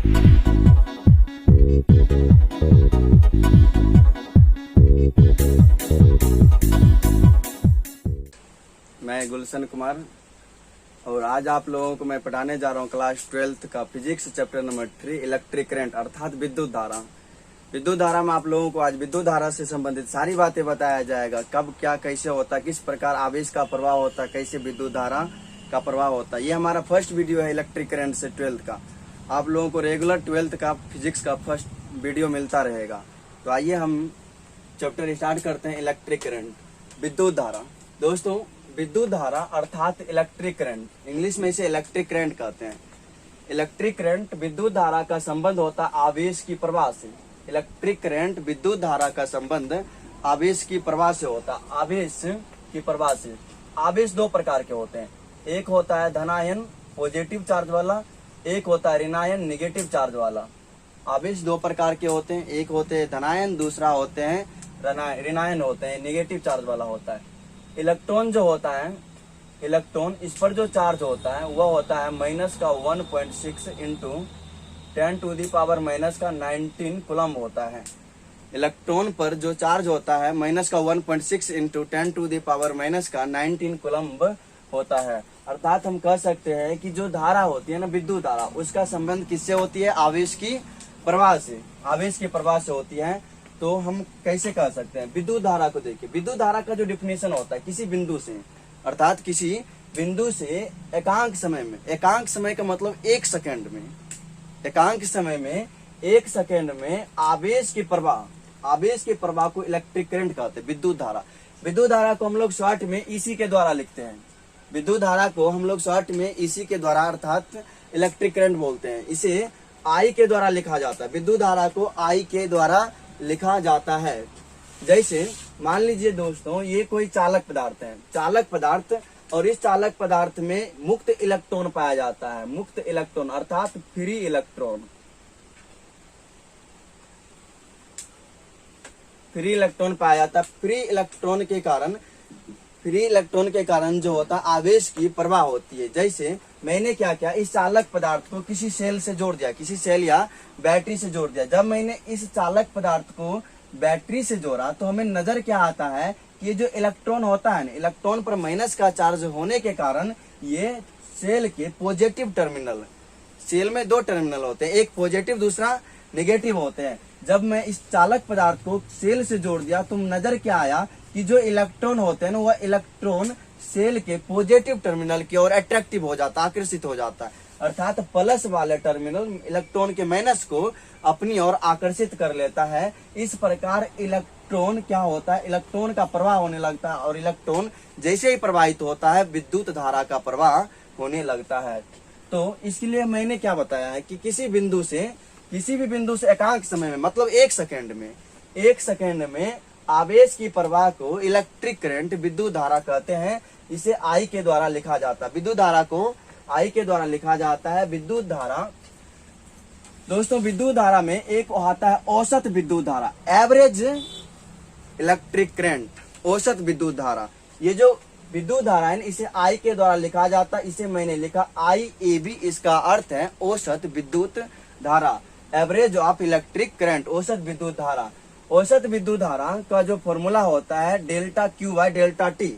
मैं गुलशन कुमार और आज आप लोगों को मैं पढ़ाने जा रहा हूँ क्लास 12th का physics chapter number 3 electric current अर्थात विद्युत धारा। विद्युत धारा में आप लोगों को आज विद्युत धारा से संबंधित सारी बातें बताया जाएगा। कब क्या कैसे होता, किस प्रकार आवेश का प्रवाह होता, कैसे विद्युत धारा का प्रवाह होता। ये हमारा फर्स्ट वीडियो है इलेक्ट्रिक करंट से 12th का। आप लोगों को रेगुलर 12th का फिजिक्स का फर्स्ट वीडियो मिलता रहेगा। तो आइए हम चैप्टर स्टार्ट करते हैं। इलेक्ट्रिक करंट, विद्युत धारा। दोस्तों, विद्युत धारा अर्थात इलेक्ट्रिक करंट, इंग्लिश में इसे इलेक्ट्रिक करंट कहते हैं। इलेक्ट्रिक करंट विद्युत धारा का संबंध होता आवेश की प्रवाह से। इलेक्ट्रिक करंट विद्युत धारा का संबंध आवेश की प्रवाह से होता। आवेश की प्रवाह से आवेश दो प्रकार के होते हैं। एक होता है धनायन पॉजिटिव चार्ज वाला, एक होता है ऋणायन नेगेटिव चार्ज वाला। आवेश दो प्रकार के होते हैं, एक होते हैं धनायन, दूसरा होते हैं ऋणायन होते हैं, नेगेटिव चार्ज वाला होता है। इलेक्ट्रॉन जो होता है, इलेक्ट्रॉन इस पर जो चार्ज होता है वह होता है -1.6 इंटू 10⁻⁻⁻19 कूलम्ब होता है। इलेक्ट्रॉन पर जो चार्ज होता है -1.6 इंटू 10⁻⁻19 कूलम्ब होता है। अर्थात हम कह सकते हैं कि जो धारा होती है ना, विद्युत धारा, उसका संबंध किससे होती है? आवेश की प्रवाह से। आवेश की प्रवाह से होती है। तो हम कैसे कह सकते हैं? विद्युत धारा को देखिए। विद्युत धारा का जो डिफिनेशन होता है, किसी बिंदु से, अर्थात किसी बिंदु से एकांक समय में, एकांक समय का मतलब 1 सेकंड में, एकांक समय में 1 सेकंड में आवेश की प्रवाह, आवेश के प्रवाह को इलेक्ट्रिक करंट कहते हैं, विद्युत धारा। विद्युत धारा को हम लोग शॉर्ट में ईसी के द्वारा लिखते हैं। विद्युत धारा को हम लोग शॉर्ट में ईसी के द्वारा अर्थात इलेक्ट्रिक करंट बोलते हैं। इसे आई के द्वारा लिखा जाता है। विद्युत धारा को आई के द्वारा लिखा जाता है। जैसे मान लीजिए दोस्तों, ये कोई चालक पदार्थ है, चालक पदार्थ, और इस चालक पदार्थ में मुक्त इलेक्ट्रॉन पाया जाता है। मुक्त इलेक्ट्रॉन अर्थात फ्री इलेक्ट्रॉन, फ्री इलेक्ट्रॉन पाया जाता है। फ्री इलेक्ट्रॉन के कारण जो होता है आवेश की प्रवाह होती है। जैसे मैंने क्या किया, इस चालक पदार्थ को किसी सेल से जोड़ दिया, किसी सेल या बैटरी से जोड़ दिया। जब मैंने इस चालक पदार्थ को बैटरी से जोड़ा तो हमें नजर क्या आता है कि ये जो इलेक्ट्रॉन होता है ना, इलेक्ट्रॉन पर माइनस का चार्ज होने के कारण ये सेल के पॉजिटिव टर्मिनल, सेल में 2 टर्मिनल होते हैं, एक पॉजिटिव दूसरा नेगेटिव होते हैं। जब मैं इस चालक पदार्थ को सेल से जोड़ दिया तो नजर क्या आया कि जो इलेक्ट्रॉन होते हैं ना, वह इलेक्ट्रॉन सेल के पॉजिटिव टर्मिनल की ओर अट्रैक्टिव हो जाता, आकर्षित हो जाता है। अर्थात प्लस वाले टर्मिनल इलेक्ट्रॉन के माइनस को अपनी ओर आकर्षित कर लेता है। इस प्रकार इलेक्ट्रॉन क्या होता है, इलेक्ट्रॉन का प्रवाह होने लगता है, और इलेक्ट्रॉन जैसे ही प्रवाहित होता है विद्युत धारा का प्रवाह होने लगता है। तो इसलिए मैंने क्या बताया है कि किसी भी बिंदु से एकांक समय में, मतलब 1 सेकंड में आवेश की प्रवाह को इलेक्ट्रिक करंट, विद्युत धारा कहते हैं। इसे आई के द्वारा लिखा जाता है। विद्युत धारा को आई के द्वारा लिखा जाता है। विद्युत धारा दोस्तों, विद्युत धारा में एक आता है औसत विद्युत धारा, एवरेज इलेक्ट्रिक करंट, औसत विद्युत धारा। ये जो विद्युत धारा है इसे आई के द्वारा लिखा जाता है। इसे मैंने लिखा IAB, इसका अर्थ है औसत विद्युत धारा, एवरेज ऑफ इलेक्ट्रिक करंट, औसत विद्युत धारा। औसत विद्युत धारा का जो फॉर्मूला होता है ΔQ/ΔT,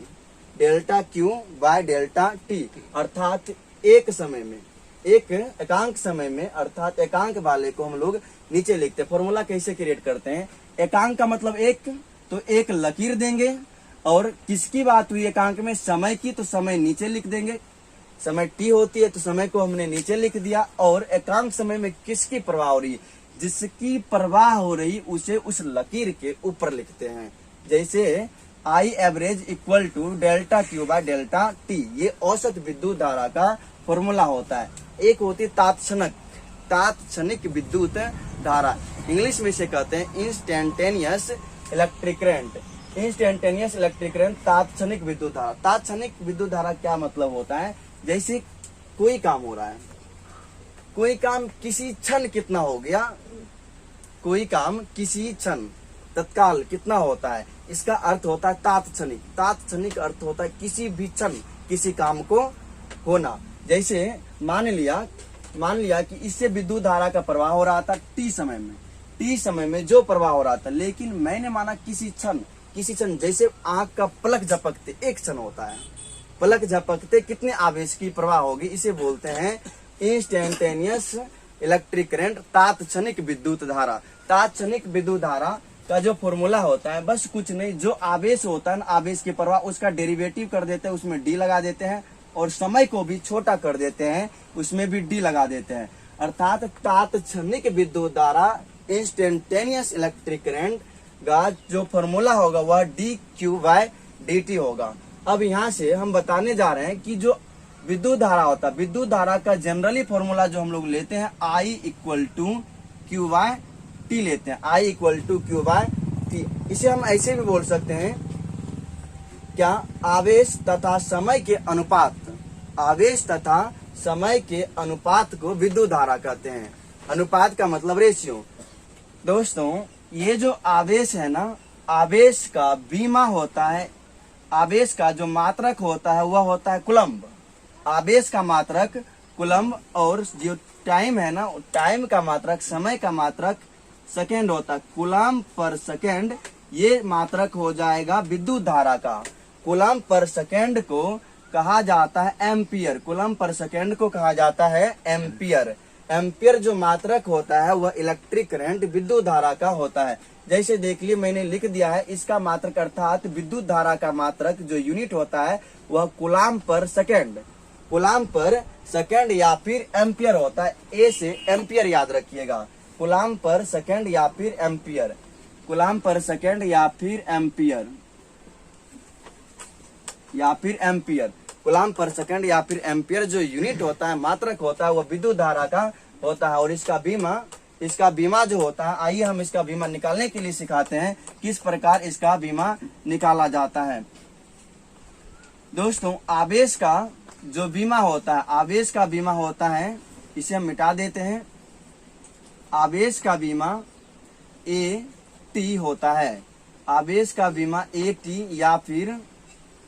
ΔQ/ΔT, अर्थात एक समय में, एक एकांक समय में, अर्थात एकांक वाले को हम लोग नीचे लिखते हैं। फॉर्मूला कैसे क्रिएट करते हैं? एकांक का मतलब 1, तो एक लकीर देंगे, और किसकी बात हुई एकांक में? समय की, तो समय नीचे लिख देंगे। समय t होती है तो समय को हमने नीचे लिख दिया। और एकांक समय में किसकी प्रवाह हो रही है? जिसकी प्रवाह हो रही उसे उस लकीर के ऊपर लिखते हैं। जैसे I average equal to ΔQ/ΔT, ये औसत विद्युत धारा का फॉर्मूला होता है। एक होती है तात्क्षणिक विद्युत धारा, इंग्लिश में इसे कहते हैं instantaneous electric current. Instantaneous electric current, तात्क्षणिक विद्युत धारा। तात्क्षणिक विद्युत धारा क्या मतलब होता है? जैसे कोई काम हो रहा है, कोई काम किसी क्षण कितना हो गया, कोई काम किसी क्षण, तत्काल कितना होता है, इसका अर्थ होता है तात्क्षणिक। तात्क्षणिक अर्थ होता है किसी भी क्षण किसी काम को होना। जैसे मान लिया मान लिया कि इससे विद्युत धारा का प्रवाह हो रहा था टी समय में जो प्रवाह हो रहा था, लेकिन मैंने माना किसी क्षण जैसे आंख का पलक झपकते एक क्षण होता है, पलक झपकते कितने आवेश की प्रवाह होगी, इसे बोलते हैं इंस्टेंटेनियस इलेक्ट्रिक करंट, तात्क्षणिक विद्युत धारा। तात्क्षणिक विद्युत धारा का जो फॉर्मूला होता है बस कुछ नहीं, जो आवेश होता है आवेश की प्रवाह उसका डेरिवेटिव कर देते हैं, उसमें डी लगा देते हैं, और समय को भी छोटा कर देते हैं, उसमें भी डी लगा देते हैं। अर्थात तात्क्षणिक विद्युत धारा इंस्टेंटेनियस इलेक्ट्रिक करंट का जो फॉर्मूला होगा वह dq/dt होगा। अब यहाँ से हम बताने जा रहे हैं कि जो विद्युत धारा होता है, विद्युत धारा का जनरली फॉर्मूला जो हम लोग लेते हैं I = Q/T लेते हैं, I = Q/T। इसे हम ऐसे भी बोल सकते हैं, क्या आवेश तथा समय के अनुपात, आवेश तथा समय के अनुपात को विद्युत धारा कहते हैं। अनुपात का मतलब रेशियो। दोस्तों ये जो आवेश है ना, आवेश का बीमा होता है, आवेश का जो मात्रक होता है वह होता है कूलम्ब, आवेश का मात्रक कूलम्ब, और जो टाइम है ना, टाइम का मात्रक, समय का मात्रक सेकेंड होता है, कूलम्ब पर सेकेंड, ये मात्रक हो जाएगा विद्युत धारा का। कूलम्ब पर सेकेंड को कहा जाता है एम्पियर, कूलम्ब पर सेकेंड को कहा जाता है एम्पियर। एम्पियर जो मात्रक होता है वह इलेक्ट्रिक करंट विद्युत धारा का होता है। जैसे देख लिए मैंने लिख दिया है, इसका मात्रक अर्थात विद्युत धारा का मात्रक जो यूनिट होता है वह कूलम्ब पर सेकेंड, कूलम्ब पर सेकेंड या फिर एम्पियर होता है। ए से एम्पियर याद रखिएगा, कूलम्ब पर सेकेंड या फिर एम्पियर, कूलम्ब पर सेकेंड या फिर एम्पियर, या फिर एम्पियर, कूलम्ब पर सेकेंड या फिर एम्पियर जो यूनिट होता है, मात्रक होता है, वह विद्युत धारा का होता है। और इसका बीमा जो होता है, आइए हम इसका बीमा निकालने के लिए सिखाते हैं किस प्रकार इसका बीमा निकाला जाता है। दोस्तों आवेश का जो बीमा होता है, आवेश का बीमा होता है, इसे हम मिटा देते हैं, आवेश का बीमा AT होता है, आवेश का बीमा AT या फिर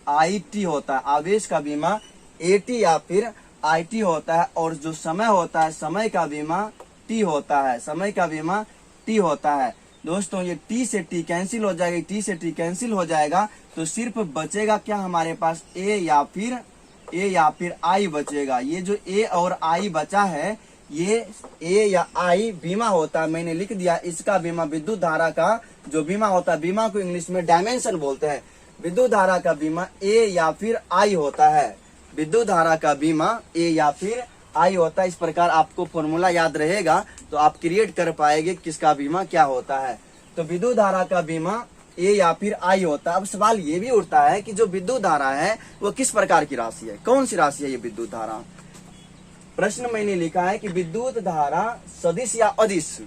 IT होता है, आवेश का बीमा AT या फिर IT होता है। और जो समय होता है, समय का बीमा T होता है, समय का बीमा T होता है। दोस्तों ये T से T कैंसिल हो जाएगा, T से T कैंसिल हो जाएगा, तो सिर्फ बचेगा क्या हमारे पास, A या फिर I बचेगा। ये जो A और I बचा है, ये A या I बीमा होता है, मैंने लिख दिया। इसका बीमा विद्युत धारा का जो बीमा होता है, बीमा को इंग्लिश में डायमेंशन बोलते हैं। विद्युत धारा का बीमा A या फिर I होता है, विद्युत धारा का बीमा A या फिर I होता है। इस प्रकार आपको फॉर्मूला याद रहेगा तो आप क्रिएट कर पाएंगे किसका बीमा क्या होता है। तो विद्युत धारा का बीमा A या फिर I होता है। अब सवाल ये भी उठता है कि जो विद्युत धारा है वो किस प्रकार की राशि है, कौन सी राशि है ये विद्युत धारा। प्रश्न मैंने लिखा है कि विद्युत धारा सदिश या अदिश,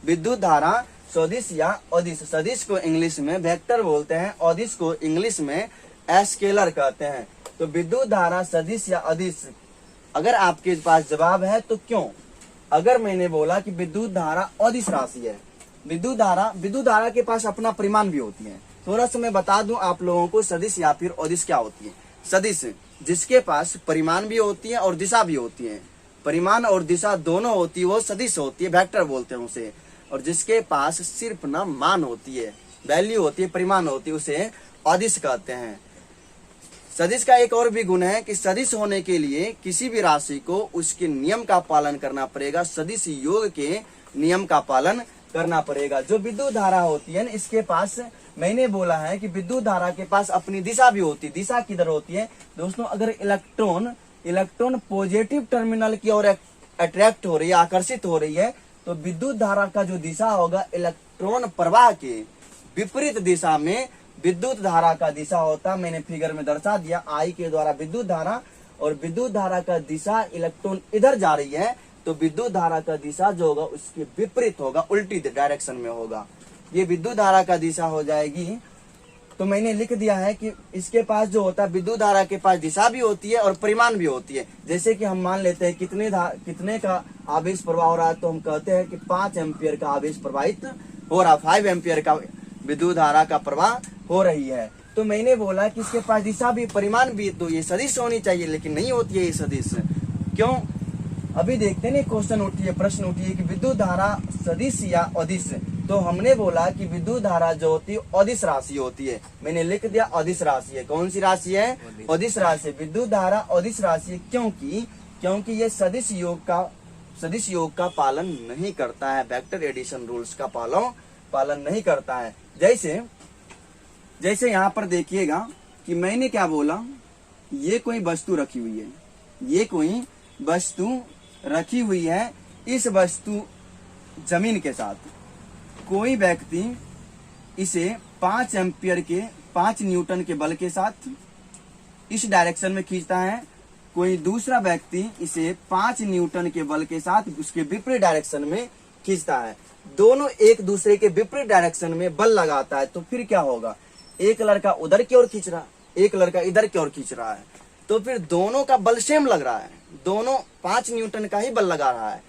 विद्युत धारा सदिश या अदिश। सदिश को इंग्लिश में वेक्टर बोलते हैं, अदिश को इंग्लिश में स्केलर कहते हैं। तो विद्युत धारा सदिश या अदिश, अगर आपके पास जवाब है तो क्यों। अगर मैंने बोला कि विद्युत धारा अदिश राशि है, विद्युत धारा के पास अपना परिमाण भी होती है। थोड़ा सा मैं बता दूं आप लोगों को सदिश या फिर अदिश क्या होती है। सदिश जिसके पास परिमाण भी होती है और दिशा भी होती है, परिमाण और दिशा दोनों होती है वो सदिश होती है, वेक्टर बोलते हैं उसे। और जिसके पास सिर्फ ना मान होती है, वैल्यू होती है, परिमाण होती है, उसे अदिश कहते हैं। सदिश का एक और भी गुण है कि सदिश होने के लिए किसी भी राशि को उसके नियम का पालन करना पड़ेगा, सदिश योग के नियम का पालन करना पड़ेगा। जो विद्युत धारा होती है इसके पास, मैंने बोला है कि विद्युत धारा के पास अपनी दिशा भी होती है। दिशा किधर होती है दोस्तों, अगर इलेक्ट्रॉन पॉजिटिव टर्मिनल की ओर अट्रैक्ट हो रही है, आकर्षित हो रही है, तो विद्युत धारा का जो दिशा होगा इलेक्ट्रॉन प्रवाह के विपरीत दिशा में विद्युत धारा का दिशा होता। मैंने फिगर में दर्शा दिया, I के द्वारा विद्युत धारा, और विद्युत धारा का दिशा इलेक्ट्रॉन इधर जा रही है तो विद्युत धारा का दिशा जो होगा उसके विपरीत होगा, उल्टी डायरेक्शन में होगा। ये विद्युत धारा का दिशा हो जाएगी। तो मैंने लिख दिया है कि इसके पास जो होता है, विद्युत धारा के पास दिशा भी होती है और परिमाण भी होती है। जैसे कि हम मान लेते हैं कितने का आवेश प्रवाह हो रहा है, तो हम कहते हैं कि 5 एम्पियर का आवेश प्रवाहित हो रहा, 5 एम्पियर का विद्युत धारा का प्रवाह हो रही है। तो मैंने बोला कि इसके पास दिशा भी परिमाण भी, तो ये सदिश होनी चाहिए, लेकिन नहीं होती है ये सदिश। क्यों? अभी देखते हैं ना, क्वेश्चन उठी है, प्रश्न उठी है कि विद्युत धारा सदिश या अदिश। तो हमने बोला कि विद्युत धारा जो होती है अदिश राशि होती है। मैंने लिख दिया अदिश राशि है। कौन सी राशि है? अदिश राशि। विद्युत धारा अदिश राशि है क्योंकि ये सदिश योग का पालन नहीं करता है, वेक्टर एडिशन रूल्स का पालन नहीं करता है। जैसे यहाँ पर देखिएगा कि मैंने क्या बोला, ये कोई वस्तु रखी हुई है, ये कोई वस्तु रखी हुई है। इस वस्तु जमीन के साथ कोई व्यक्ति इसे 5 एम्पियर के 5 न्यूटन के बल के साथ इस डायरेक्शन में खींचता है, कोई दूसरा व्यक्ति इसे 5 न्यूटन के बल के साथ उसके विपरीत डायरेक्शन में खींचता है। दोनों एक दूसरे के विपरीत डायरेक्शन में बल लगाता है, तो फिर क्या होगा? एक लड़का उधर की ओर खींच रहा है, एक लड़का इधर की ओर खींच रहा है, तो फिर दोनों का बल सेम लग रहा है, दोनों 5 न्यूटन का ही बल लगा रहा है।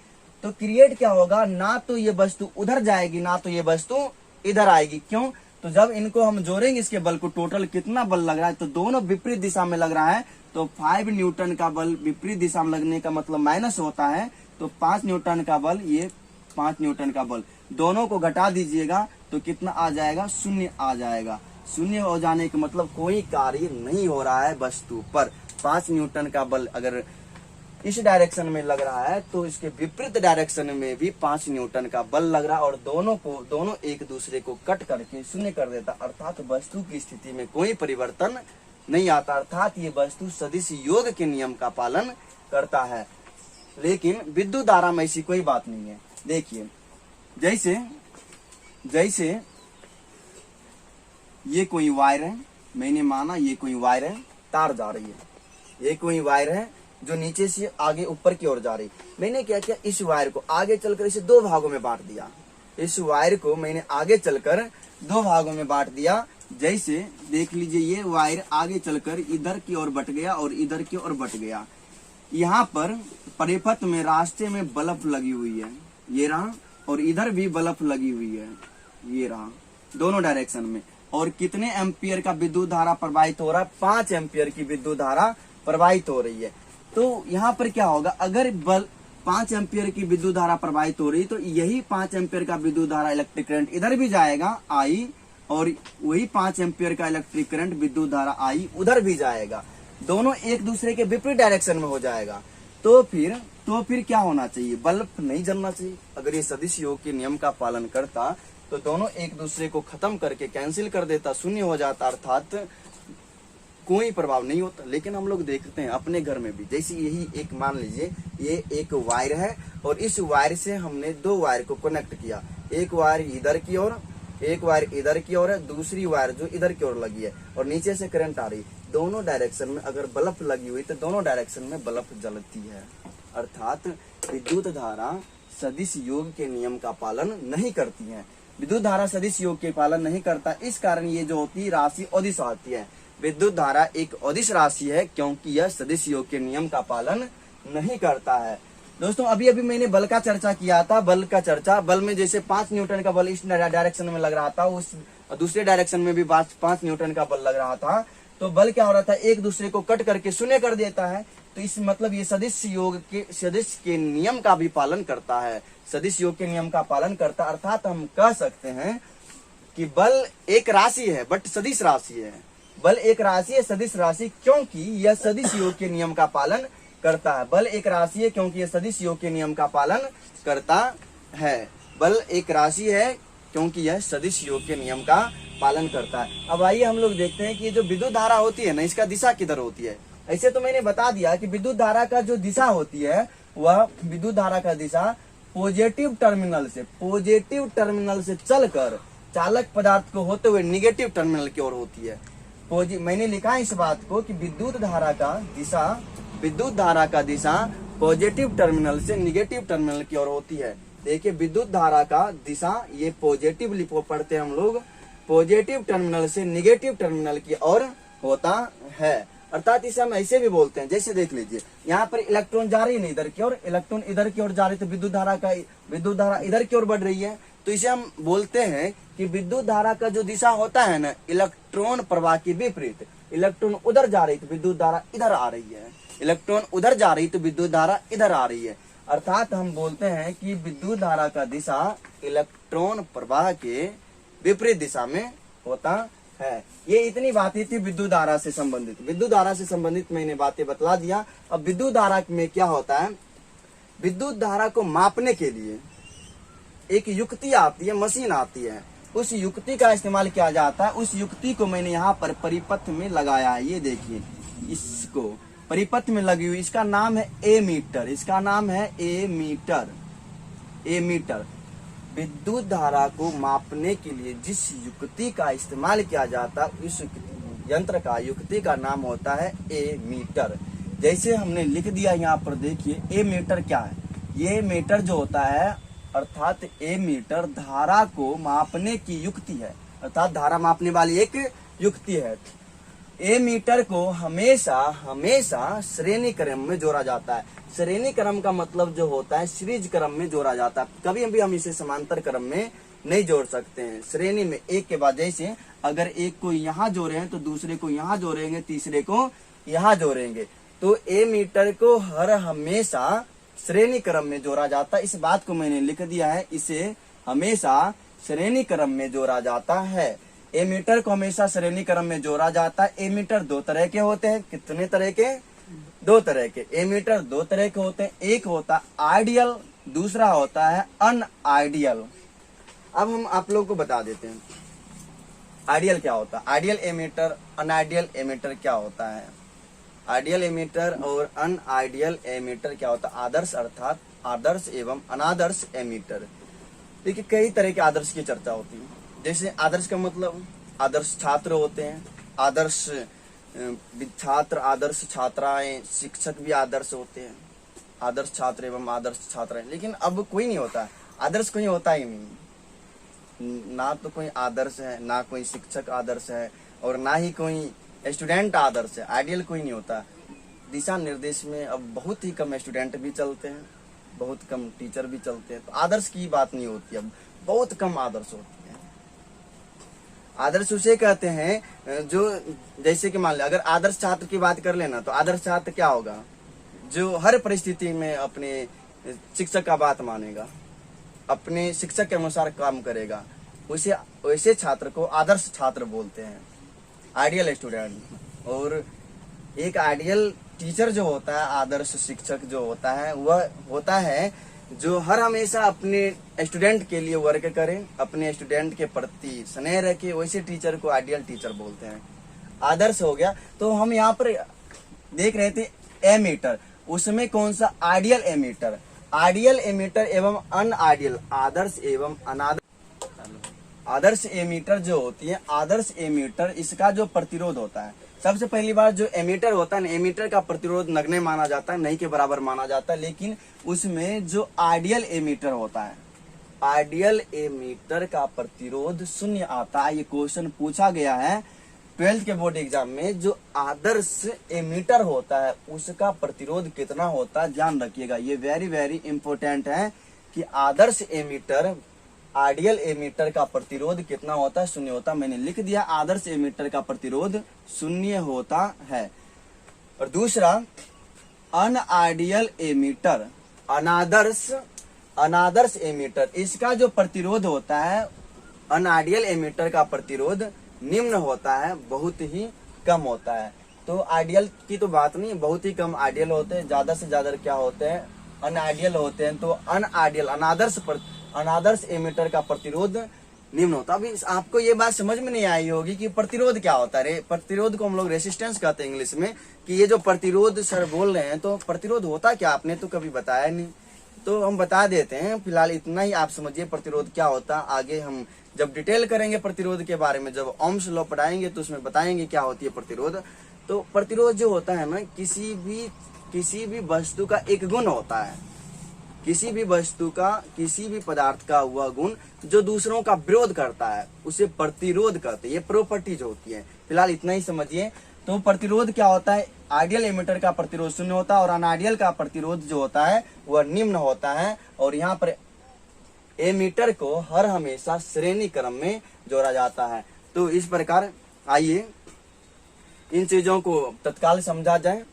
तो क्रिएट क्या होगा? ना तो ये वस्तु उधर जाएगी, ना तो ये वस्तु इधर आएगी। क्यों? तो जब इनको हम जोड़ेंगे इसके बल को, टोटल कितना बल लग रहा है, तो दोनों विपरीत दिशा में लग रहा है। तो 5 न्यूटन का बल विपरीत दिशा में लगने का मतलब माइनस होता है। तो 5 न्यूटन का बल, ये 5 न्यूटन का बल, दोनों को घटा दीजिएगा तो कितना आ जाएगा? 0 आ जाएगा। 0 हो जाने का मतलब कोई कार्य नहीं हो रहा है वस्तु पर। 5 न्यूटन का बल अगर इस डायरेक्शन में लग रहा है तो इसके विपरीत डायरेक्शन में भी 5 न्यूटन का बल लग रहा है, और दोनों एक दूसरे को कट करके 0 कर देता, अर्थात वस्तु की स्थिति में कोई परिवर्तन नहीं आता, अर्थात ये वस्तु सदिश योग के नियम का पालन करता है। लेकिन विद्युत धारा में ऐसी कोई बात नहीं है। देखिए, जैसे ये कोई वायर है, मैंने माना ये कोई वायर है, तार जा रही है, ये कोई वायर है जो नीचे से आगे ऊपर की ओर जा रही। मैंने क्या किया, इस वायर को आगे चलकर इसे 2 भागों में बांट दिया। इस वायर को मैंने आगे चलकर 2 भागों में बांट दिया। जैसे देख लीजिए, ये वायर आगे चलकर इधर की ओर बट गया और इधर की ओर बट गया। यहाँ पर परिपथ में रास्ते में बल्ब लगी हुई है, ये रहा, और इधर भी बल्ब लगी हुई है, ये रहा, दोनों डायरेक्शन में। और कितने एम्पियर का विद्युत धारा प्रवाहित हो रहा है? 5 एम्पियर की विद्युत धारा प्रवाहित हो रही है। तो यहाँ पर क्या होगा, अगर बल 5 एम्पियर की विद्युत धारा प्रवाहित हो रही तो यही 5 एम्पियर का विद्युत धारा इलेक्ट्रिक करंट इधर भी जाएगा आई, और वही 5 एम्पियर का इलेक्ट्रिक करंट विद्युत धारा आई उधर भी जाएगा, दोनों एक दूसरे के विपरीत डायरेक्शन में हो जाएगा। तो फिर क्या होना चाहिए? बल्ब नहीं जलना चाहिए। अगर ये सदिश योग के नियम का पालन करता तो दोनों एक दूसरे को खत्म करके कैंसिल कर देता, 0 हो जाता, अर्थात कोई प्रभाव नहीं होता। लेकिन हम लोग देखते हैं अपने घर में भी, जैसे यही एक मान लीजिए ये एक वायर है, और इस वायर से हमने 2 वायर को कनेक्ट किया, एक वायर इधर की ओर, एक वायर इधर की ओर है, दूसरी वायर जो इधर की ओर लगी है, और नीचे से करंट आ रही। दोनों डायरेक्शन में अगर बल्ब लगी हुई तो दोनों डायरेक्शन में बल्ब जलती है, अर्थात विद्युत धारा सदिश योग के नियम का पालन नहीं करती है। विद्युत धारा सदिश योग के पालन नहीं करता, इस कारण ये जो होती है राशि अदिश आती है। विद्युत धारा एक अदिश राशि है क्योंकि यह सदिश योग के नियम का पालन नहीं करता है। दोस्तों, अभी मैंने बल का चर्चा किया था। बल में जैसे 5 न्यूटन का बल इस डायरेक्शन में लग रहा था, उस दूसरे डायरेक्शन में भी 5 न्यूटन का बल लग रहा था। तो बल क्या हो रहा था, एक दूसरे को कट करके 0 कर देता है। तो इस मतलब ये सदिश के नियम का भी पालन करता है, सदिश योग के नियम का पालन करता, अर्थात हम कह सकते हैं कि बल एक राशि है बट सदिश राशि है। बल एक राशि है, सदिश राशि, क्योंकि यह सदिश योग के नियम का पालन करता है। बल एक राशि है क्योंकि यह सदिश योग के नियम का पालन करता है। बल एक राशि है क्योंकि यह सदिश योग के नियम का पालन करता है। अब आइए हम लोग देखते हैं कि ये जो विद्युत धारा होती है ना, इसका दिशा किधर होती है। ऐसे तो मैंने बता दिया कि विद्युत धारा का जो दिशा होती है वह विद्युत धारा का दिशा पॉजिटिव टर्मिनल से चलकर चालक पदार्थ को होते हुए निगेटिव टर्मिनल की ओर होती है। मैंने लिखा इस बात को कि विद्युत धारा का दिशा पॉजिटिव टर्मिनल से निगेटिव टर्मिनल की ओर होती है। देखिए, विद्युत धारा का दिशा ये पॉजिटिव लिपो पढ़ते हैं हम लोग, पॉजिटिव टर्मिनल से निगेटिव टर्मिनल की ओर होता है। अर्थात इसे हम ऐसे भी बोलते हैं, जैसे देख लीजिए यहाँ पर इलेक्ट्रॉन जा रही है ना इधर की ओर, इलेक्ट्रॉन इधर की ओर जा रही, तो विद्युत धारा इधर की ओर बढ़ रही है। तो इसे हम बोलते हैं कि विद्युत धारा का जो दिशा होता है ना, इलेक्ट्रॉन प्रवाह के विपरीत। इलेक्ट्रॉन उधर जा रही तो विद्युत धारा इधर आ रही है, इलेक्ट्रॉन उधर जा रही तो विद्युत धारा इधर आ रही है। अर्थात हम बोलते हैं कि विद्युत धारा का दिशा इलेक्ट्रॉन प्रवाह के विपरीत दिशा में होता है। ये इतनी बातें थी विद्युत धारा से संबंधित। विद्युत धारा से संबंधित मैंने बातें बतला दिया। अब विद्युत धारा में क्या होता है, विद्युत धारा को मापने के लिए एक युक्ति आती है, मशीन आती है, उस युक्ति का इस्तेमाल किया जाता है। उस युक्ति को मैंने यहाँ पर परिपथ में लगाया है, ये देखिए, इसको परिपथ में लगी हुई, इसका नाम है एमीटर। इसका नाम है एमीटर। एमीटर विद्युत धारा को मापने के लिए जिस युक्ति का इस्तेमाल किया जाता है, उस यंत्र का युक्ति का नाम होता है एमीटर। जैसे हमने लिख दिया यहाँ पर, देखिए एमीटर क्या है। ये मीटर जो होता है, अर्थात एमीटर धारा को मापने की युक्ति है, अर्थात धारा मापने वाली एक युक्ति है। एमीटर को हमेशा हमेशा श्रेणी क्रम में जोड़ा जाता है। श्रेणी क्रम का मतलब जो होता है, सीरीज क्रम में जोड़ा जाता है। कभी भी हम इसे समांतर क्रम में नहीं जोड़ सकते हैं, श्रेणी में एक के बाद। जैसे अगर एक को यहाँ जोड़े हैं तो दूसरे को यहाँ जोड़ेंगे, तीसरे को यहाँ जोड़ेंगे। तो एमीटर को हर हमेशा श्रेणी क्रम में जोड़ा जाता है। इस बात को मैंने लिख दिया है, इसे हमेशा श्रेणी क्रम में जोड़ा जाता है। एमीटर को हमेशा श्रेणी क्रम में जोड़ा जाता है। एमीटर दो तरह के होते हैं। कितने तरह के? दो तरह के। एमीटर दो तरह के होते हैं, एक होता है आइडियल, दूसरा होता है अनआइडियल। अब हम आप लोगों को बता देते हैं आइडियल क्या होता है, आइडियल एमीटर, अनआइडियल एमीटर क्या होता है। आइडियल एमीटर और अनआइडियल एमीटर क्या होता है? आदर्श अर्थात आदर्श एवं अनादर्श एमीटर। देखिए कई तरह के आदर्श की चर्चा होती है। जैसे आदर्श का मतलब आदर्श छात्र होते हैं, आदर्श छात्र, आदर्श छात्राएं, शिक्षक भी आदर्श होते हैं, आदर्श छात्र एवं आदर्श छात्राएं। लेकिन अब कोई नहीं होता, आदर्श कोई होता ही नहीं। ना तो कोई आदर्श है, ना कोई शिक्षक आदर्श है, और ना ही कोई स्टूडेंट आदर्श है। आइडियल कोई नहीं होता। दिशा निर्देश में अब बहुत ही कम स्टूडेंट भी चलते हैं, बहुत कम टीचर भी चलते हैं, तो आदर्श की बात नहीं होती। अब बहुत कम आदर्श होती है। आदर्श उसे कहते हैं जो, जैसे कि मान लिया अगर आदर्श छात्र की बात कर लेना, तो आदर्श छात्र क्या होगा? जो हर परिस्थिति में अपने शिक्षक का बात मानेगा, अपने शिक्षक के अनुसार काम करेगा, उसे वैसे छात्र को आदर्श छात्र बोलते हैं, आइडियल स्टूडेंट। और एक आइडियल टीचर जो होता है, आदर्श शिक्षक जो होता है, वह होता है जो हर हमेशा अपने स्टूडेंट के लिए वर्क करे, अपने स्टूडेंट के प्रति स्नेह रखे, वैसे टीचर को आइडियल टीचर बोलते हैं। आदर्श हो गया। तो हम यहाँ पर देख रहे थे एमीटर, उसमें कौन सा? Ideal ammeter. आइडियल एमीटर एवं अनआइडियल, आदर्श एवं अनादर्श। आदर्श एमीटर जो होती है, आदर्श एमीटर, इसका जो प्रतिरोध होता है, सबसे पहली बार जो एमीटर होता है ना, एमीटर का प्रतिरोध नगण्य माना जाता है, नहीं के बराबर माना जाता है। लेकिन उसमें जो आइडियल एमीटर होता है, आइडियल एमीटर का प्रतिरोध शून्य आता है। ये क्वेश्चन पूछा गया है 12th के बोर्ड एग्जाम में। जो आदर्श एमीटर होता है उसका प्रतिरोध कितना होता है, ध्यान रखिएगा, ये वेरी वेरी इंपॉर्टेंट है कि आदर्श एमीटर, आइडियल एमीटर का प्रतिरोध कितना होता है? शून्य होता है। मैंने लिख दिया, आदर्श एमीटर का प्रतिरोध शून्य होता है। और दूसरा अनआइडियल एमीटर, अनादर्श एमीटर, इसका जो प्रतिरोध होता है, अनआइडियल एमीटर का प्रतिरोध निम्न होता है, बहुत ही कम होता है। तो आइडियल की तो बात नहीं, बहुत ही कम आइडियल होते हैं, ज्यादा से ज्यादा क्या होते हैं? अनआइडियल होते हैं। तो अनआइडियल, अनादर्श एमीटर का प्रतिरोध निम्न होता है। अभी आपको ये बात समझ में नहीं आई होगी कि प्रतिरोध क्या होता है। प्रतिरोध को हम लोग रेसिस्टेंस कहते हैं इंग्लिश में, कि ये जो प्रतिरोध सर बोल रहे हैं, तो प्रतिरोध होता क्या? आपने तो कभी बताया नहीं, तो हम बता देते हैं। फिलहाल इतना ही आप समझिए प्रतिरोध क्या होता है। आगे हम जब डिटेल करेंगे प्रतिरोध के बारे में, जब ओम्स लॉ पढ़ाएंगे तो उसमें बताएंगे क्या होती है प्रतिरोध। तो प्रतिरोध जो होता है ना, किसी भी वस्तु का एक गुण होता है, किसी भी वस्तु का, किसी भी पदार्थ का हुआ गुण जो दूसरों का विरोध करता है, उसे प्रतिरोध कहते हैं। ये प्रॉपर्टीज होती है। फिलहाल इतना ही समझिए। तो प्रतिरोध क्या होता है? आइडियल एमीटर का प्रतिरोध शून्य होता है और अनआइडियल का प्रतिरोध जो होता है वह निम्न होता है। और यहाँ पर एमीटर को हर हमेशा श्रेणी क्रम में जोड़ा जाता है। तो इस प्रकार आइए इन चीजों को तत्काल समझा जाए।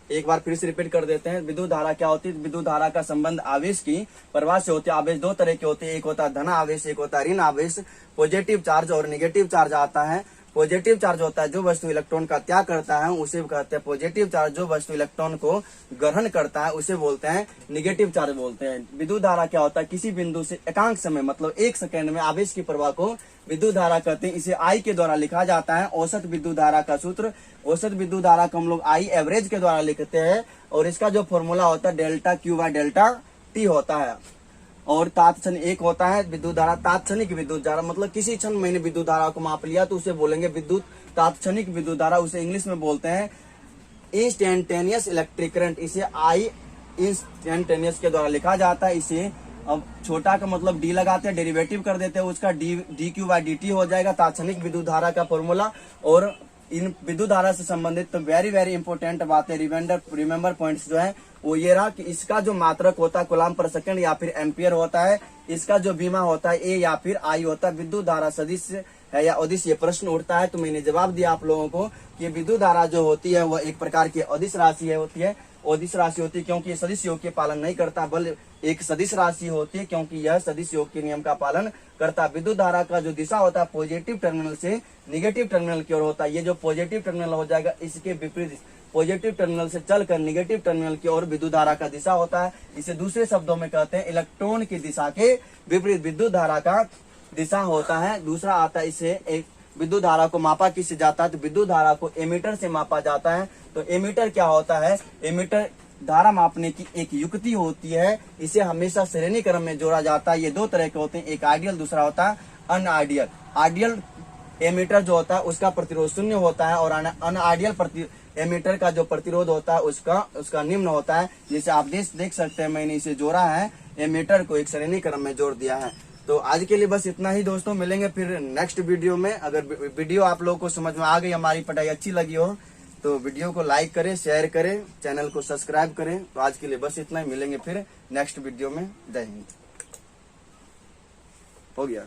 एक बार फिर से रिपीट कर देते हैं। विद्युत धारा क्या होती है? विद्युत धारा का संबंध आवेश की प्रवाह से होती है। आवेश दो तरह के होते हैं, एक होता है धन आवेश, एक होता है ऋण आवेश। पॉजिटिव चार्ज और निगेटिव चार्ज आता है। पॉजिटिव चार्ज होता है जो वस्तु इलेक्ट्रॉन का त्याग करता है उसे कहते हैं पॉजिटिव चार्ज। जो वस्तु इलेक्ट्रॉन को ग्रहण करता है उसे बोलते हैं निगेटिव चार्ज बोलते हैं। विद्युत धारा क्या होता है? किसी बिंदु से एकांक समय मतलब 1 सेकंड में आवेश की प्रवाह को विद्युत धारा कहते हैं। इसे आई के द्वारा लिखा जाता है। औसत विद्युत धारा का सूत्र, औसत विद्युत धारा को हम लोग आई एवरेज के द्वारा लिखते हैं और इसका जो फॉर्मूला होता है delta Q by delta T होता है। और तात्क्षणिक एक होता है विद्युत धारा, तात्क्षणिक विद्युत धारा मतलब किसी क्षण मैंने विद्युत धारा को माप लिया तो उसे बोलेंगे विद्युत तात्क्षणिक विद्युत धारा। उसे इंग्लिश में बोलते हैं इंस्टेंटेनियस इलेक्ट्रिक करंट। इसे आई इंस्टेंटेनियस के द्वारा लिखा जाता है। इसे अब छोटा का मतलब डी लगाते हैं, डेरिवेटिव कर देते हैं, उसका D Q by D T हो जाएगा तात्क्षणिक विद्युत धारा का फॉर्मूला। और इन विद्युत धारा से संबंधित तो वेरी इंपोर्टेंट बातें रिमेंबर पॉइंट्स जो है वो ये रहा कि इसका जो मात्रक होता है कूलम पर सेकंड या फिर एम्पियर होता है। इसका जो बीमा होता है ए या फिर आई होता है। विद्युत धारा सदिश है या अदिश, ये प्रश्न उठता है तो मैंने जवाब दिया आप लोगों को कि विद्युत धारा जो होती है वह एक प्रकार की अदिश राशि होती है। अदिश राशि होती है क्योंकि ये सदिश योग के पालन नहीं करता, बल एक सदिश राशि होती है क्योंकि यह सदिश योग के नियम का पालन करता है। विद्युत धारा का जो दिशा होता है पॉजिटिव टर्मिनल से निगेटिव टर्मिनल की ओर होता है। ये जो पॉजिटिव टर्मिनल हो जाएगा इसके विपरीत पॉजिटिव टर्मिनल से चलकर निगेटिव टर्मिनल की ओर विद्युत धारा का दिशा होता है। इसे दूसरे शब्दों में कहते हैं इलेक्ट्रॉन की दिशा के विपरीत विद्युत धारा का दिशा होता है। दूसरा आता है इसे एक विद्युत धारा को मापा किससे जाता है? तो विद्युत धारा को एमीटर से मापा जाता है। तो एमीटर क्या होता है? एमीटर धारा मापने की एक युक्ति होती है। इसे हमेशा श्रेणी क्रम में जोड़ा जाता है। ये दो तरह के होते हैं, एक आइडियल दूसरा होता है अनआइडियल। आइडियल एमीटर जो होता है उसका प्रतिरोध 0 होता है और अनआइडियल एमीटर का जो प्रतिरोध होता है उसका निम्न होता है। जैसे आप देख सकते हैं मैंने इसे जोड़ा है, एमीटर को एक श्रेणी क्रम में जोड़ दिया है। तो आज के लिए बस इतना ही दोस्तों, मिलेंगे फिर नेक्स्ट वीडियो में। अगर वीडियो आप लोगों को समझ में आ गई, हमारी पढ़ाई अच्छी लगी हो तो वीडियो को लाइक करें, शेयर करें, चैनल को सब्सक्राइब करें। तो आज के लिए बस इतना ही, मिलेंगे फिर नेक्स्ट वीडियो में। जय हिंद। हो गया।